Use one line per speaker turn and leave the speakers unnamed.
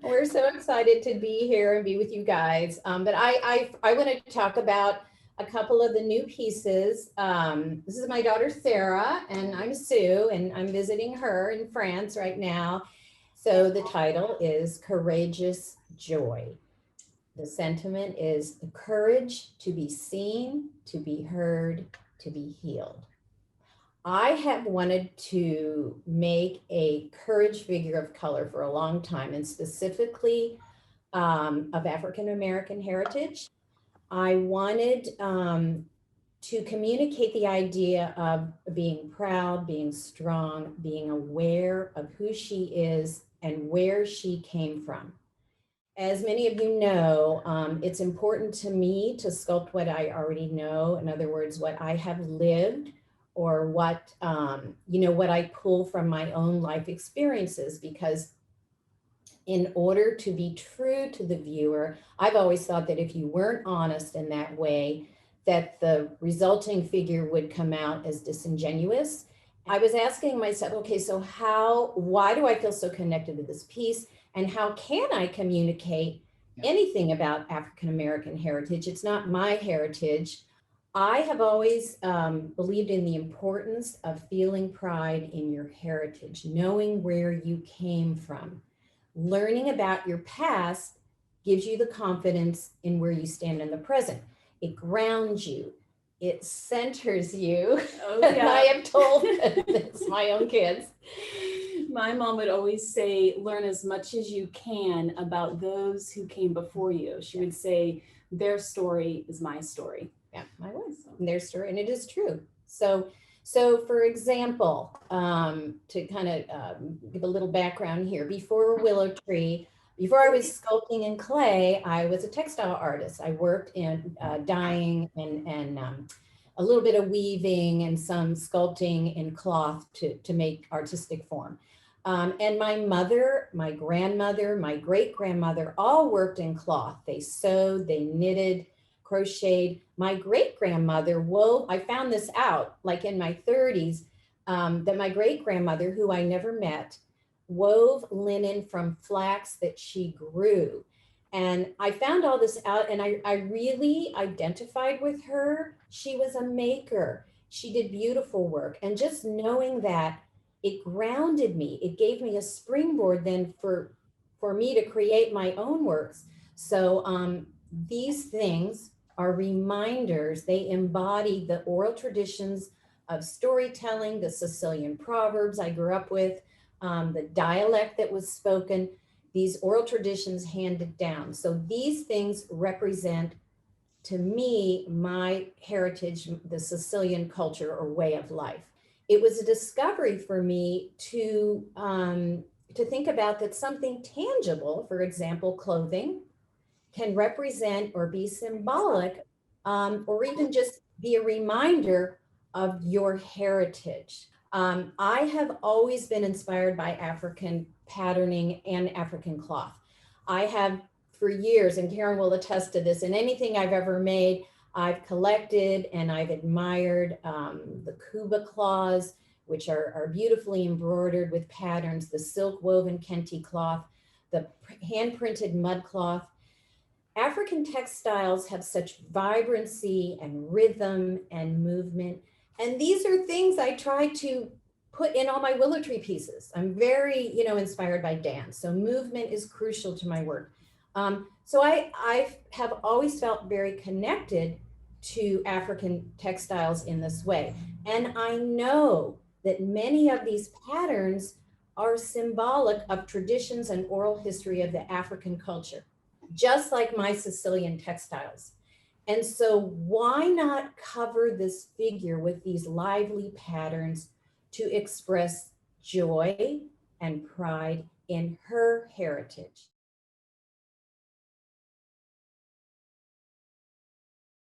We're so excited to be here and be with you guys. But I want to talk about a couple of the new pieces. This is my daughter Sarah, and I'm Sue, and I'm visiting her in France right now. So the title is Courageous Joy. The sentiment is the courage to be seen, to be heard, to be healed. I have wanted to make a courage figure of color for a long time, and specifically of African American heritage. I wanted to communicate the idea of being proud, being strong, being aware of who she is and where she came from. As many of you know, it's important to me to sculpt what I already know. In other words, what I have lived, or what what I pull from my own life experiences, because in order to be true to the viewer, I've always thought that if you weren't honest in that way, that the resulting figure would come out as disingenuous. I was asking myself, okay, so why do I feel so connected to this piece? And how can I communicate anything about African American heritage? It's not my heritage. I have always believed in the importance of feeling pride in your heritage, knowing where you came from. Learning about your past gives you the confidence in where you stand in the present. It grounds you. It centers you.
Oh, yeah.
I have told this, my own kids.
My mom would always say, learn as much as you can about those who came before you. She would say, their story is my story.
Yeah, my was their story, and it is true. So for example, to kind of give a little background here, before Willow Tree, before I was sculpting in clay, I was a textile artist. I worked in dyeing and a little bit of weaving and some sculpting in cloth to make artistic form. And my mother, my grandmother, my great grandmother all worked in cloth. They sewed, they knitted, crocheted. My great grandmother wove, I found this out like in my 30s, that my great grandmother, who I never met, wove linen from flax that she grew. And I found all this out, and I really identified with her. She was a maker. She did beautiful work. And just knowing that, it grounded me. It gave me a springboard then for me to create my own works. So these things are reminders. They embody the oral traditions of storytelling, the Sicilian proverbs I grew up with, the dialect that was spoken, these oral traditions handed down. So these things represent, to me, my heritage, the Sicilian culture or way of life. It was a discovery for me to think about that something tangible, for example, clothing, can represent or be symbolic, or even just be a reminder of your heritage. I have always been inspired by African patterning and African cloth. I have for years, and Karen will attest to this, in anything I've ever made, I've collected and I've admired the Kuba cloths, which are beautifully embroidered with patterns, the silk woven kente cloth, the hand printed mud cloth. African textiles have such vibrancy and rhythm and movement. And these are things I try to put in all my willow tree pieces. I'm very, inspired by dance. So movement is crucial to my work. So I have always felt very connected to African textiles in this way. And I know that many of these patterns are symbolic of traditions and oral history of the African culture, just like my Sicilian textiles. And so why not cover this figure with these lively patterns to express joy and pride in her heritage?